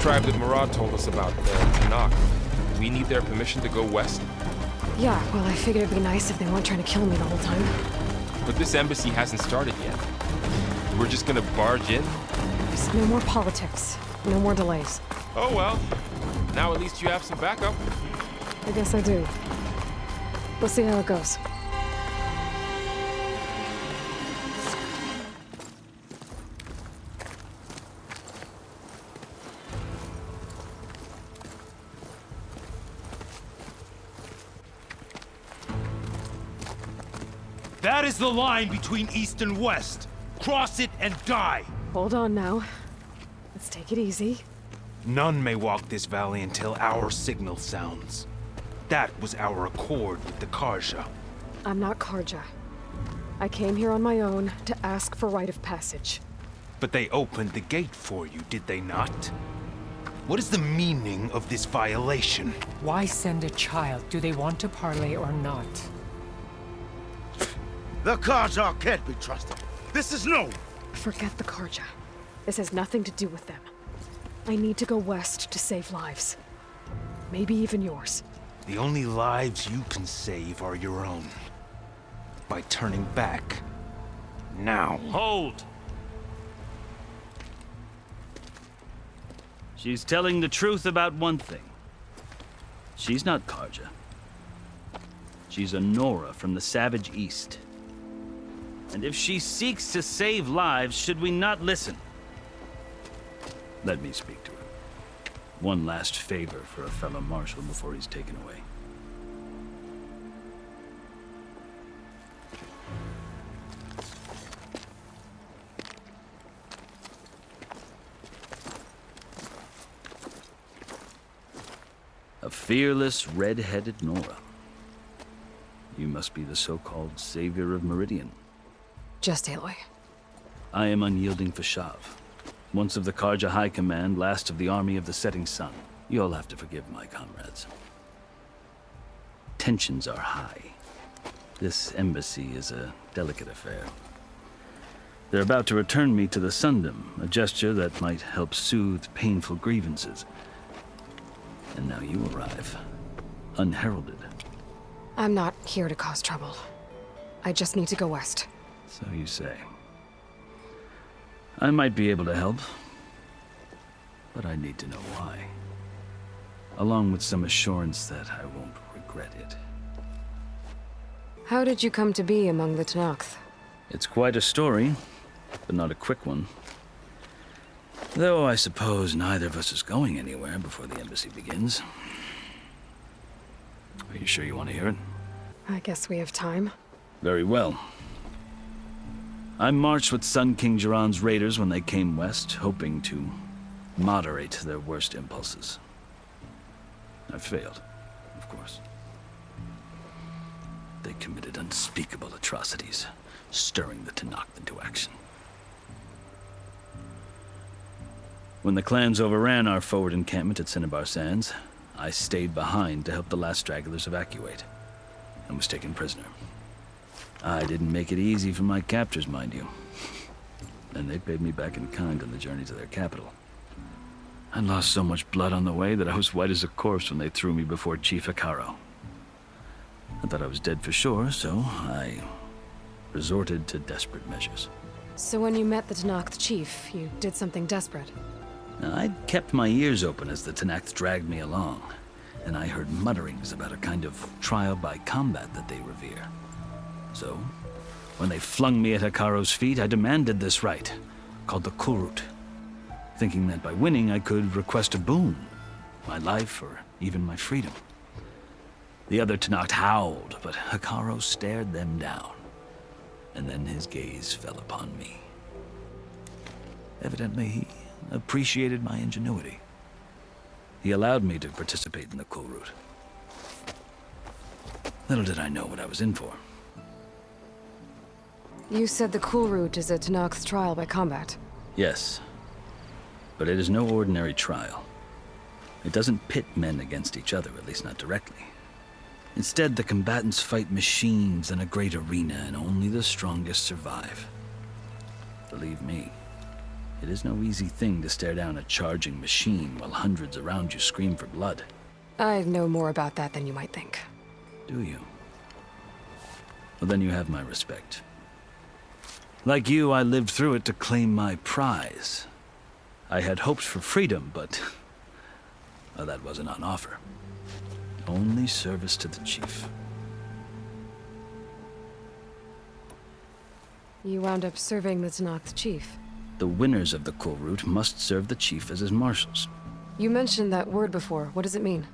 Tribe that Murad told us about, the Tanakh. We need their permission to go west? Yeah, well, I figured it'd be nice if they weren't trying to kill me the whole time. But this embassy hasn't started yet. We're just gonna barge in? Just no more politics. No more delays. Oh well. Now at least you have some backup. I guess I do. We'll see how it goes. That is the line between East and West. Cross it and die. Hold on now. Let's take it easy. None may walk this valley until our signal sounds. That was our accord with the Karja. I'm not Karja. I came here on my own to ask for rite of passage. But they opened the gate for you, did they not? What is the meaning of this violation? Why send a child? Do they want to parley or not? The Karja can't be trusted. This is no. Forget the Karja. This has nothing to do with them. I need to go west to save lives. Maybe even yours. The only lives you can save are your own. By turning back. Now. Hold! She's telling the truth about one thing. She's not Karja. She's a Nora from the Savage East. And if she seeks to save lives, should we not listen? Let me speak to her. One last favor for a fellow marshal before he's taken away. A fearless, red-headed Nora. You must be the so-called savior of Meridian. Just Aloy. I am unyielding Fashav. Once of the Karja High Command, last of the army of the setting sun. You'll have to forgive my comrades. Tensions are high. This embassy is a delicate affair. They're about to return me to the Sundom, a gesture that might help soothe painful grievances. And now you arrive, unheralded. I'm not here to cause trouble. I just need to go west. So you say. I might be able to help, but I need to know why. Along with some assurance that I won't regret it. How did you come to be among the Tanakh? It's quite a story, but not a quick one. Though I suppose neither of us is going anywhere before the embassy begins. Are you sure you want to hear it? I guess we have time. Very well. I marched with Sun King Jiran's raiders when they came west, hoping to moderate their worst impulses. I failed, of course. They committed unspeakable atrocities, stirring the Tanakh into action. When the clans overran our forward encampment at Cinnabar Sands, I stayed behind to help the last stragglers evacuate, and was taken prisoner. I didn't make it easy for my captors, mind you. And they paid me back in kind on the journey to their capital. I lost so much blood on the way that I was white as a corpse when they threw me before Chief Hekaro. I thought I was dead for sure, so I resorted to desperate measures. So when you met the Tanakh chief, you did something desperate? I'd kept my ears open as the Tanakh dragged me along, and I heard mutterings about a kind of trial by combat that they revere. So, when they flung me at Hekaro's feet, I demanded this rite, called the Kulrut, thinking that by winning I could request a boon, my life or even my freedom. The other Tanakh howled, but Hekaro stared them down, and then his gaze fell upon me. Evidently, he appreciated my ingenuity. He allowed me to participate in the Kulrut. Little did I know what I was in for. You said the cool route is a Tenakth's trial by combat. Yes. But it is no ordinary trial. It doesn't pit men against each other, at least not directly. Instead, the combatants fight machines in a great arena, and only the strongest survive. Believe me, it is no easy thing to stare down a charging machine while hundreds around you scream for blood. I know more about that than you might think. Do you? Well, then you have my respect. Like you, I lived through it to claim my prize. I had hopes for freedom, but well, that wasn't on offer. Only service to the chief. You wound up serving the Tenakth's chief. The winners of the cool route must serve the chief as his marshals. You mentioned that word before. What does it mean?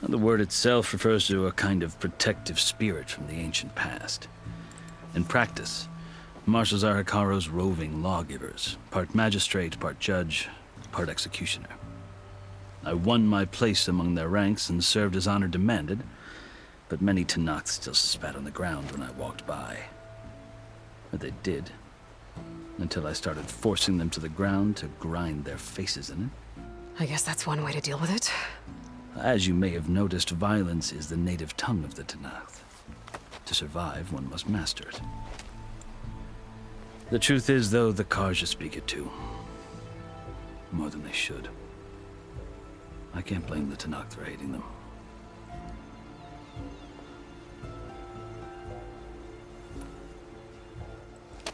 The word itself refers to a kind of protective spirit from the ancient past. In practice, marshals are Hikaru's roving lawgivers, part magistrate, part judge, part executioner. I won my place among their ranks and served as honor demanded, but many Tenakths still spat on the ground when I walked by. Or they did, until I started forcing them to the ground to grind their faces in it. I guess that's one way to deal with it. As you may have noticed, violence is the native tongue of the Tenakth. To survive, one must master it. The truth is, though, the Karja speak it too. More than they should. I can't blame the Tenakth for hating them.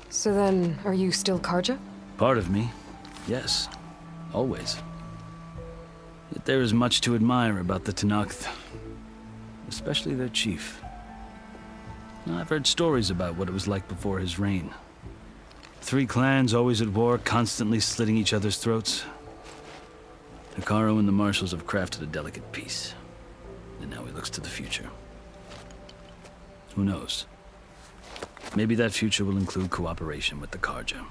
So then, are you still Karja? Part of me, yes. Always. Yet there is much to admire about the Tenakth. Especially their chief. I've heard stories about what it was like before his reign. 3 clans always at war, constantly slitting each other's throats. Hikaru and the marshals have crafted a delicate peace. And now he looks to the future. Who knows? Maybe that future will include cooperation with the Karja.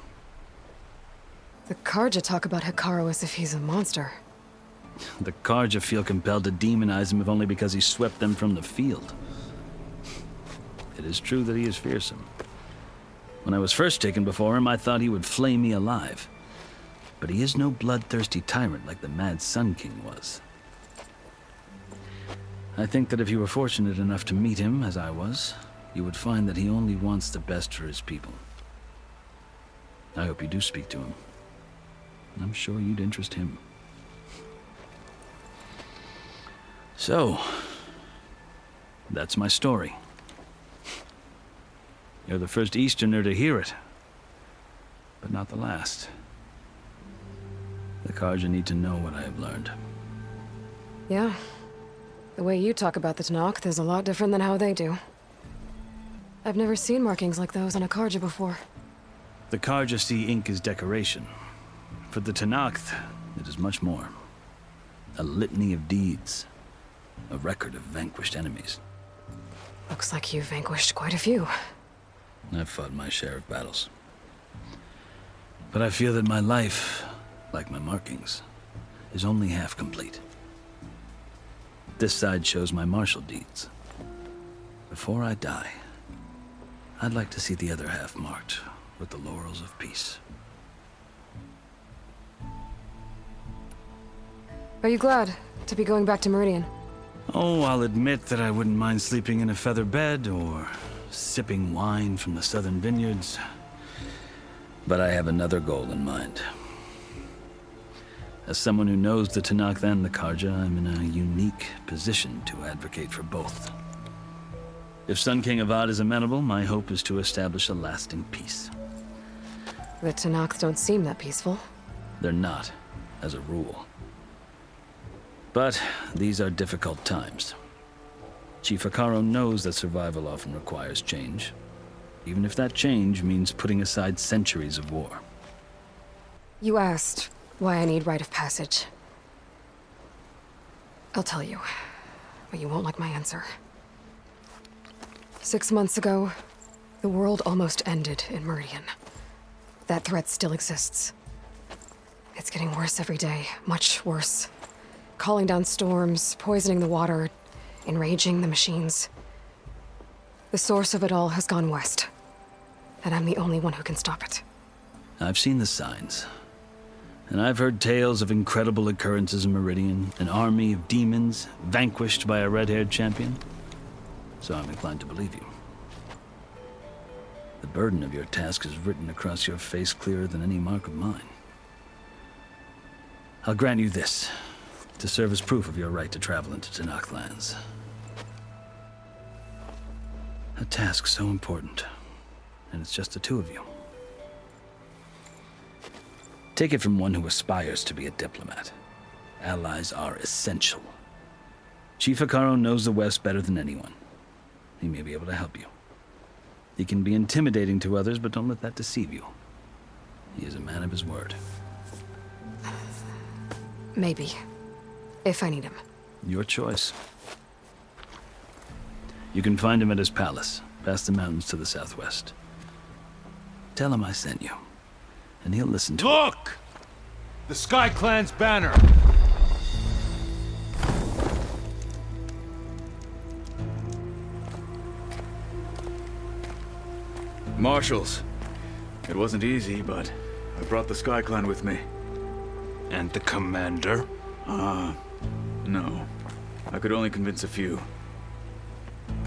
The Karja talk about Hikaru as if he's a monster. The Karja feel compelled to demonize him if only because he swept them from the field. It is true that he is fearsome. When I was first taken before him, I thought he would flay me alive. But he is no bloodthirsty tyrant like the Mad Sun King was. I think that if you were fortunate enough to meet him, as I was, you would find that he only wants the best for his people. I hope you do speak to him. I'm sure you'd interest him. So, that's my story. You're the first Easterner to hear it, but not the last. The Karja need to know what I have learned. Yeah. The way you talk about the Tenakth is a lot different than how they do. I've never seen markings like those on a Karja before. The Karja see ink as decoration. For the Tenakth, it is much more. A litany of deeds. A record of vanquished enemies. Looks like you've vanquished quite a few. I've fought my share of battles. But I feel that my life, like my markings, is only half complete. This side shows my martial deeds. Before I die, I'd like to see the other half marked with the laurels of peace. Are you glad to be going back to Meridian? Oh, I'll admit that I wouldn't mind sleeping in a feather bed or sipping wine from the southern vineyards. But I have another goal in mind. As someone who knows the Tenakth and the Karja, I'm in a unique position to advocate for both. If Sun King Avad is amenable, my hope is to establish a lasting peace. The Tenakth don't seem that peaceful. They're not, as a rule. But these are difficult times. Chief Hikaru knows that survival often requires change, even if that change means putting aside centuries of war. You asked why I need rite of passage. I'll tell you, but you won't like my answer. 6 months ago, the world almost ended in Meridian. That threat still exists. It's getting worse every day, much worse. Calling down storms, poisoning the water, enraging the machines. The source of it all has gone west. and I'm the only one who can stop it. I've seen the signs. And I've heard tales of incredible occurrences in Meridian, an army of demons vanquished by a red-haired champion. So I'm inclined to believe you. The burden of your task is written across your face clearer than any mark of mine. I'll grant you this, to serve as proof of your right to travel into Tenakth lands. A task so important, and it's just the two of you. Take it from one who aspires to be a diplomat. Allies are essential. Chief Hekarro knows the West better than anyone. He may be able to help you. He can be intimidating to others, but don't let that deceive you. He is a man of his word. Maybe. If I need him. Your choice. You can find him at his palace, past the mountains to the southwest. Tell him I sent you, and he'll listen to it. Look! The Sky Clan's banner! Marshals. It wasn't easy, but I brought the Sky Clan with me. And the commander? No. I could only convince a few.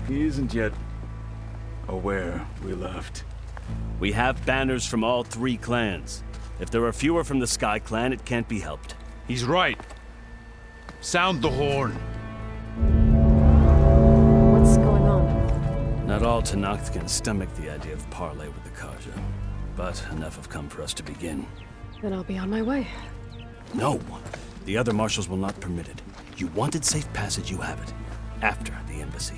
He isn't yet aware we left. We have banners from all 3 clans. If there are fewer from the Sky Clan, it can't be helped. He's right. Sound the horn. What's going on? Not all Tenakth can stomach the idea of parley with the Karja, but enough have come for us to begin. Then I'll be on my way. No! The other marshals will not permit it. You wanted safe passage, you have it. After the embassy.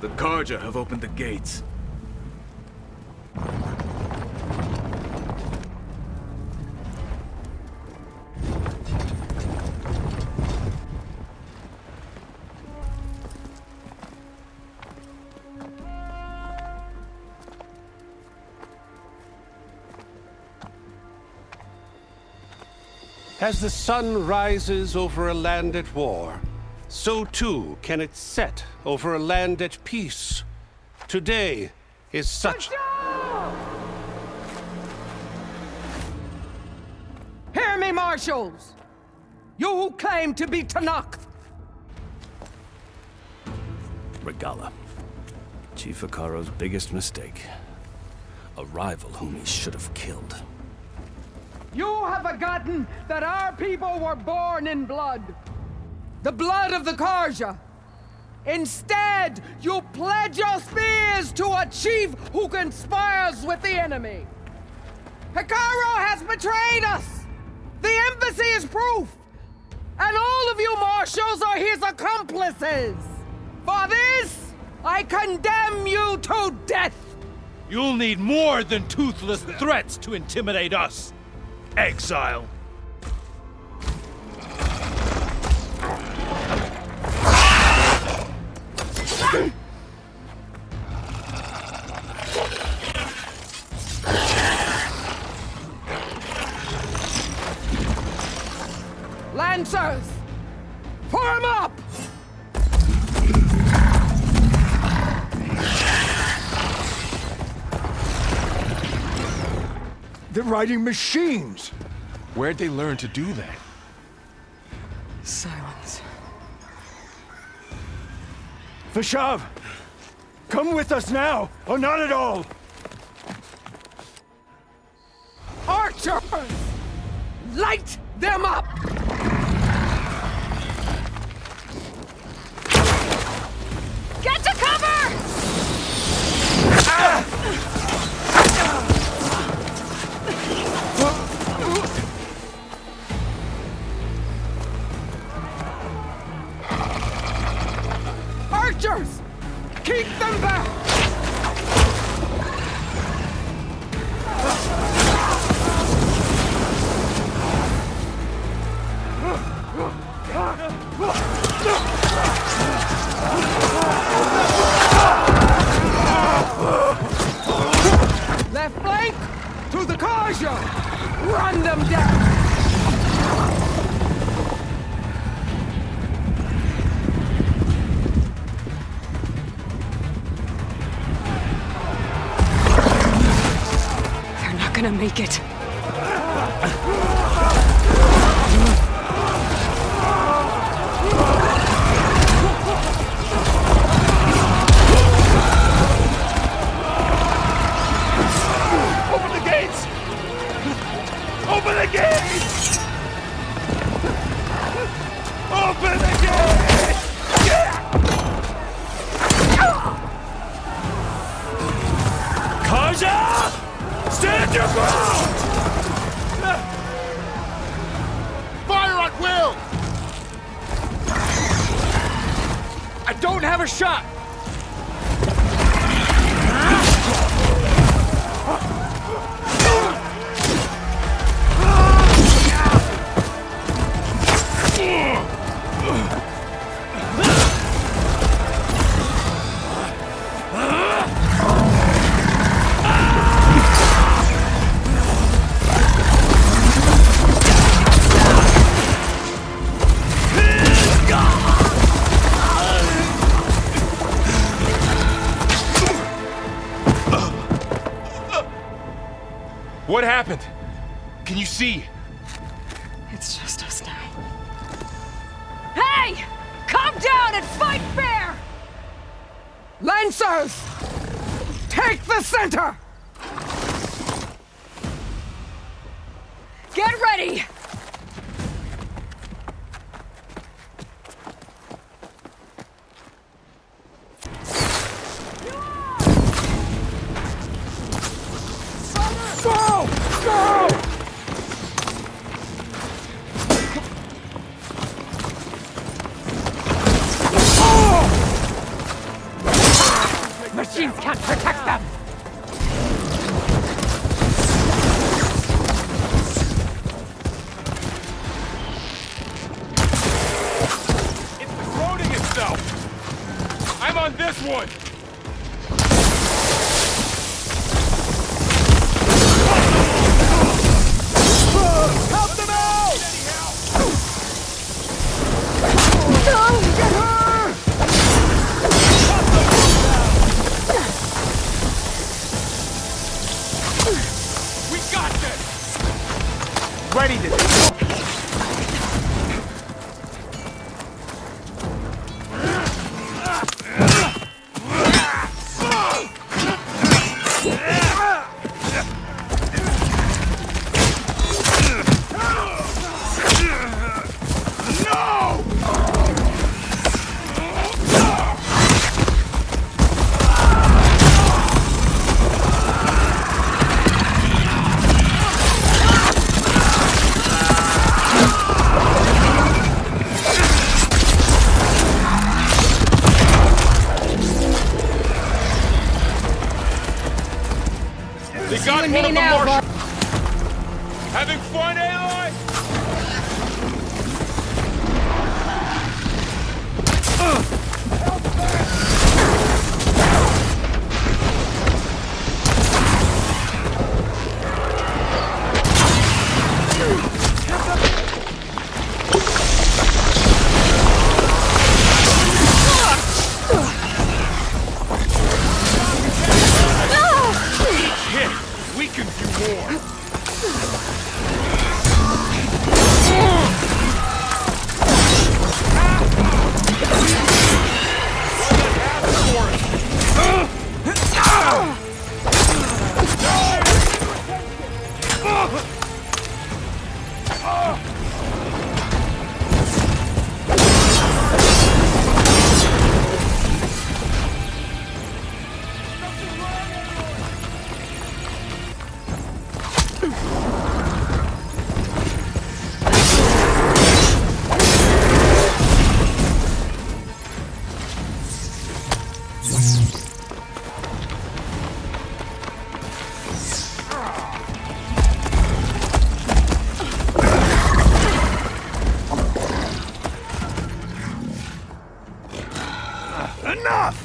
The Karja have opened the gates. As the sun rises over a land at war, so too can it set over a land at peace. Today is such... Hear me, marshals! You who claim to be Tenakth! Regalla. Chief Hekarro's biggest mistake. A rival whom he should have killed. You have forgotten that our people were born in blood. The blood of the Karja. Instead, you pledge your spears to a chief who conspires with the enemy. Hekarro has betrayed us! The embassy is proof! And all of you marshals are his accomplices! For this, I condemn you to death! You'll need more than toothless threats to intimidate us. Exile. Lancers! Form up! They're riding machines! Where'd they learn to do that? Silence. Vashav! Come with us now, or not at all! Archers! Light them up! Get to cover! Archers! Keep them back! them down! They're not gonna make it. Open the gates! Open the gates! Open the gates! Karja! Stand your ground! Fire at will! I don't have a shot! What happened? Can you see? It's just us now. Hey! Come down and fight fair! Lancers! Take the center! Get ready! Go! Go! Machines can't protect them! It's corroding itself! I'm on this one! Help them out! Get her! We got this! Ready to... They got one of the Martians! Having fun, Aloy? Hit! We can do more! Enough!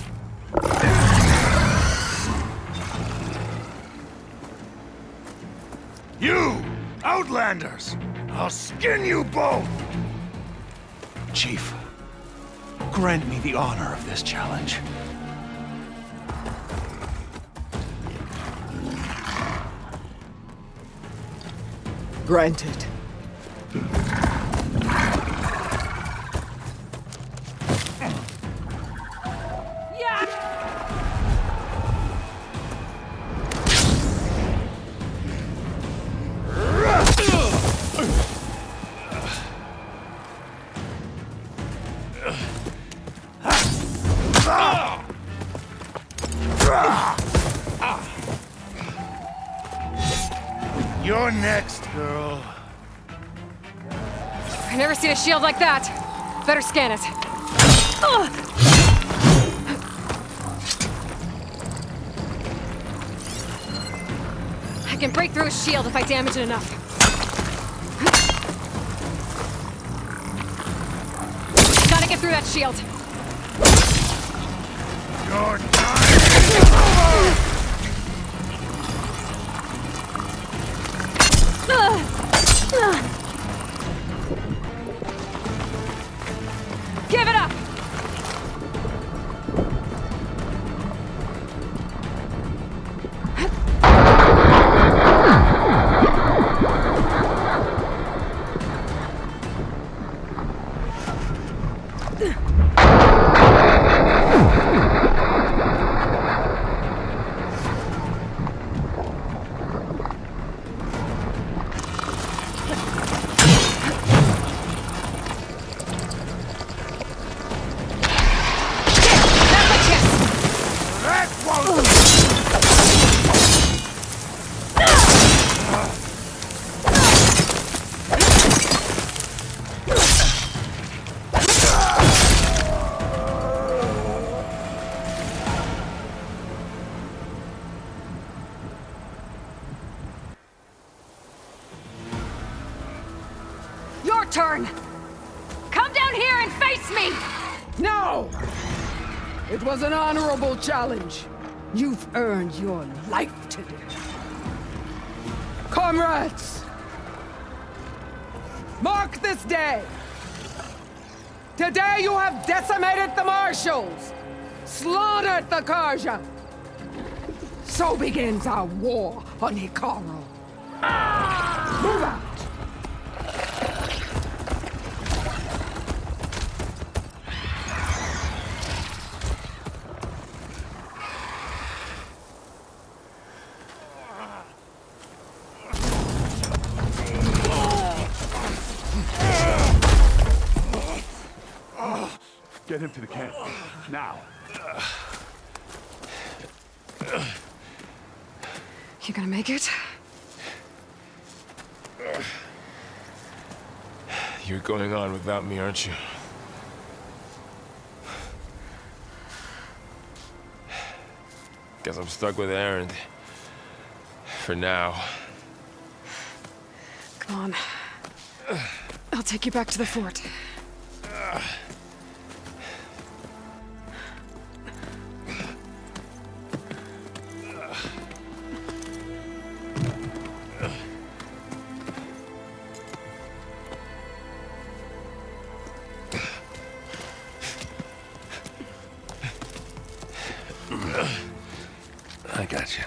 You! Outlanders! I'll skin you both! Chief, grant me the honor of this challenge. Granted. You're next, girl. I've never seen a shield like that. Better scan it. I can break through a shield if I damage it enough. Gotta get through that shield. Your time is over! Give it up! Your turn! Come down here and face me! No! It was an honorable challenge. You've earned your life today. Comrades! Mark this day! Today you have decimated the Marshals! Slaughtered the Karja! So begins our war on Hikaru. Move out! Get him to the camp. Now. You gonna make it? You're going on without me, aren't you? Guess I'm stuck with Erend. For now. Come on. I'll take you back to the fort. I got you.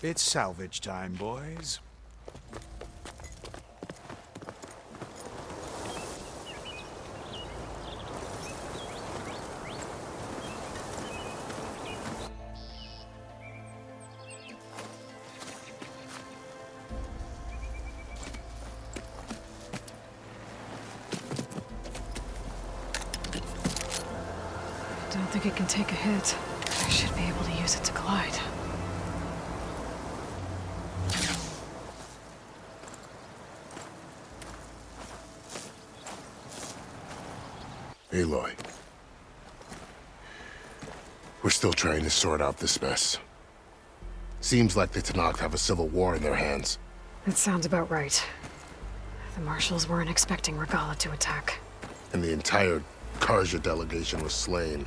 It's salvage time, boys. Don't think it can take a hit. I should be able to use it to glide. Aloy. We're still trying to sort out this mess. Seems like the Tenakth have a civil war in their hands. That sounds about right. The marshals weren't expecting Regalla to attack. And the entire Karja delegation was slain.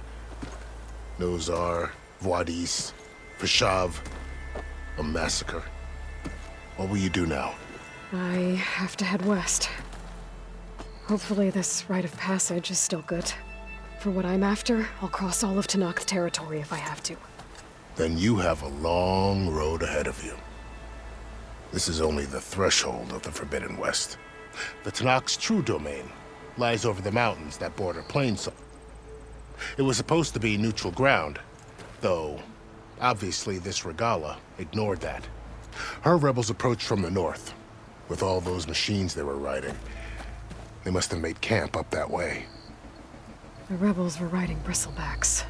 Nozar, Voidis, Vashav. A massacre. What will you do now? I have to head west. Hopefully this rite of passage is still good. For what I'm after, I'll cross all of Tenakth territory if I have to. Then you have a long road ahead of you. This is only the threshold of the Forbidden West. The Tenakth's true domain lies over the mountains that border Plainsong. It was supposed to be neutral ground, though obviously this Regalla ignored that. Her rebels approached from the north, with all those machines they were riding. They must have made camp up that way. The rebels were riding bristlebacks.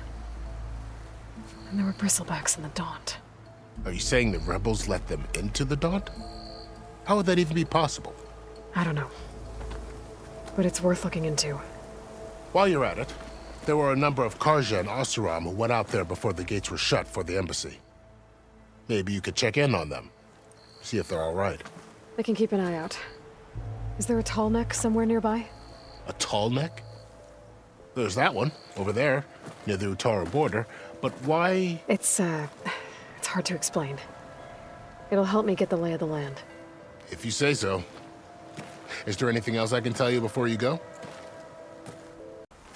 And there were bristlebacks in the Daunt. Are you saying the rebels let them into the Daunt? How would that even be possible? I don't know. But it's worth looking into. While you're at it, there were a number of Karja and Oseram who went out there before the gates were shut for the embassy. Maybe you could check in on them. See if they're all right. I can keep an eye out. Is there a tall neck somewhere nearby? A tall neck? There's that one, over there, near the Utaru border. But why? It's hard to explain. It'll help me get the lay of the land. If you say so. Is there anything else I can tell you before you go?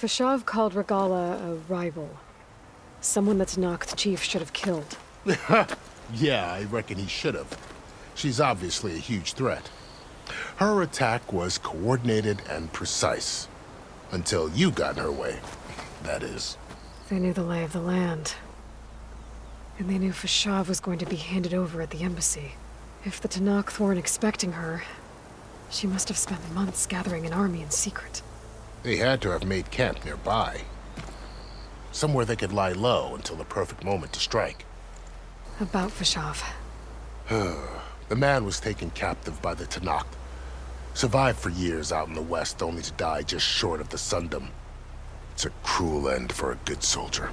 Vashav called Regalla a rival. Someone that Tenakth chief should have killed. Yeah, I reckon he should have. She's obviously a huge threat. Her attack was coordinated and precise. Until you got in her way, that is. They knew the lay of the land. And they knew Vashav was going to be handed over at the embassy. If the Tenakth weren't expecting her, she must have spent months gathering an army in secret. They had to have made camp nearby. Somewhere they could lie low until the perfect moment to strike. About Vashav. The man was taken captive by the Tenakth. Survived for years out in the west, only to die just short of the Sundom. It's a cruel end for a good soldier.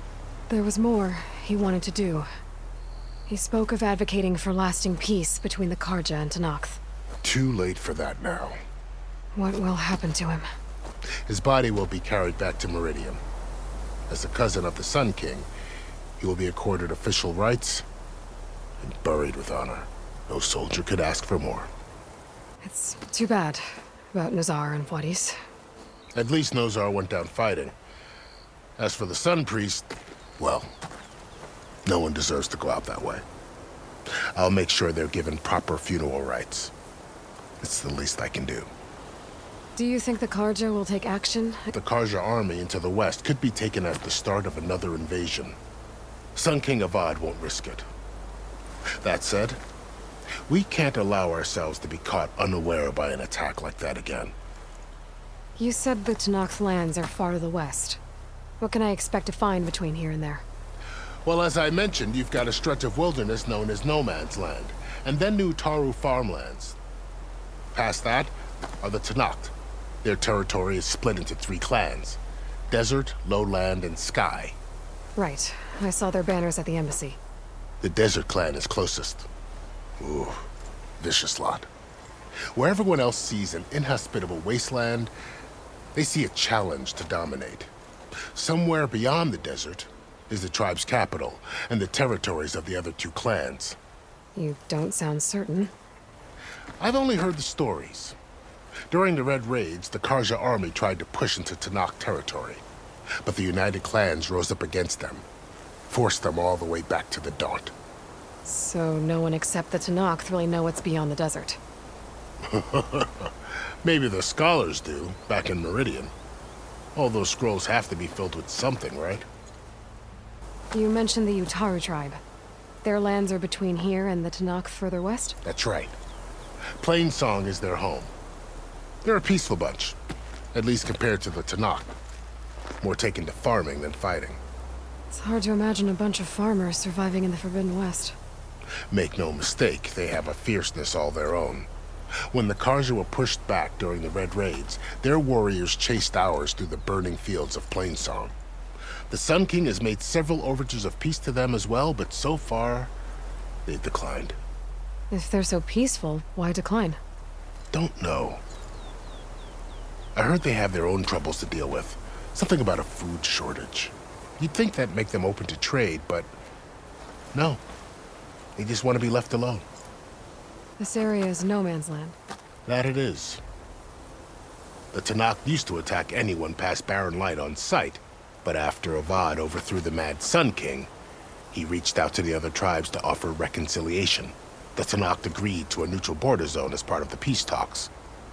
There was more he wanted to do. He spoke of advocating for lasting peace between the Karja and Tenakth. Too late for that now. What will happen to him? His body will be carried back to Meridian. As a cousin of the Sun King, he will be accorded official rights and buried with honor. No soldier could ask for more. It's too bad about Nozar and Voidis. At least Nozar went down fighting. As for the Sun Priest, well, no one deserves to go out that way. I'll make sure they're given proper funeral rites. It's the least I can do. Do you think the Karja will take action? The Karja army into the west could be taken as the start of another invasion. Sun King Avad won't risk it. That said, we can't allow ourselves to be caught unaware by an attack like that again. You said the Tenakth lands are far to the west. What can I expect to find between here and there? Well, as I mentioned, you've got a stretch of wilderness known as No Man's Land, and then new Utaru farmlands. Past that are the Tenakth. Their territory is split into 3 clans: Desert, Lowland, and Sky. Right. I saw their banners at the embassy. The Desert clan is closest. Ooh, vicious lot. Where everyone else sees an inhospitable wasteland, they see a challenge to dominate. Somewhere beyond the desert is the tribe's capital and the territories of the other 2 clans. You don't sound certain. I've only heard the stories. During the Red Raids, the Karja army tried to push into Tenakth territory, but the United Clans rose up against them, forced them all the way back to the Daunt. So no one except the Tenakth really know what's beyond the desert. Maybe the scholars do, back in Meridian. All those scrolls have to be filled with something, right? You mentioned the Utaru tribe. Their lands are between here and the Tenakth further west? That's right. Plainsong is their home. They're a peaceful bunch, at least compared to the Tenakth. More taken to farming than fighting. It's hard to imagine a bunch of farmers surviving in the Forbidden West. Make no mistake, they have a fierceness all their own. When the Karja were pushed back during the Red Raids, their warriors chased ours through the burning fields of Plainsong. The Sun King has made several overtures of peace to them as well, but so far, they've declined. If they're so peaceful, why decline? Don't know. I heard they have their own troubles to deal with. Something about a food shortage. You'd think that'd make them open to trade, but no. They just want to be left alone. This area is no man's land. That it is. The Tanakh used to attack anyone past Barren Light on sight, but after Avad overthrew the Mad Sun King, he reached out to the other tribes to offer reconciliation. The Tanakh agreed to a neutral border zone as part of the peace talks.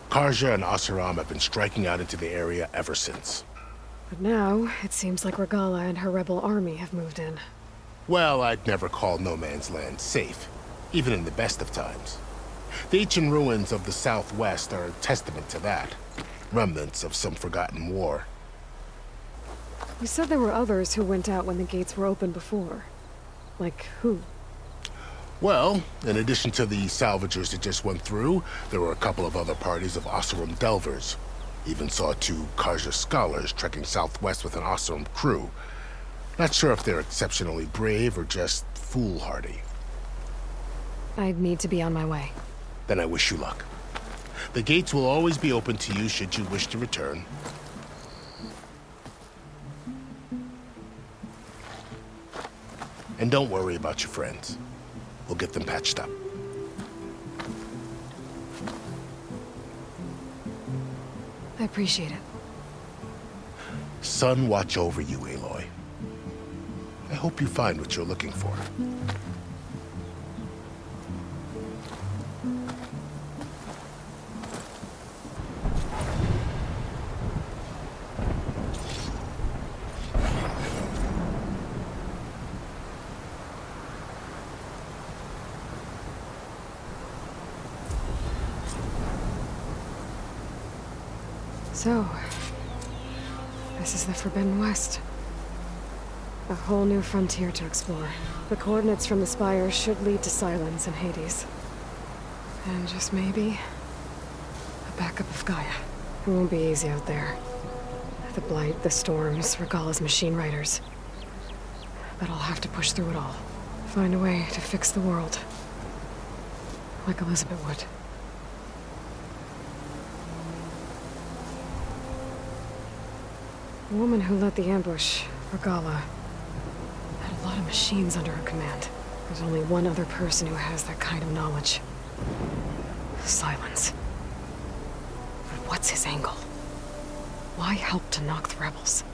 Karja and Oseram have been striking out into the area ever since. But now, it seems like Regalla and her rebel army have moved in. Well, I'd never call no man's land safe, even in the best of times. The ancient ruins of the southwest are a testament to that. Remnants of some forgotten war. You said there were others who went out when the gates were open before. Like who? Well, in addition to the salvagers that just went through, there were a couple of other parties of Oseram delvers. Even saw 2 Karja scholars trekking southwest with an Oseram crew. Not sure if they're exceptionally brave or just foolhardy. I'd need to be on my way. Then I wish you luck. The gates will always be open to you should you wish to return. And don't worry about your friends. We'll get them patched up. I appreciate it. Sun watch over you, Aloy. I hope you find what you're looking for. So, this is the Forbidden West. A whole new frontier to explore. The coordinates from the spire should lead to Silence and Hades. And just maybe, a backup of Gaia. It won't be easy out there. The Blight, the Storms, Regalla's machine riders. But I'll have to push through it all. Find a way to fix the world. Like Elizabeth would. The woman who led the ambush, Regalla, had a lot of machines under her command. There's only one other person who has that kind of knowledge. Silence. But what's his angle? Why help to knock the rebels?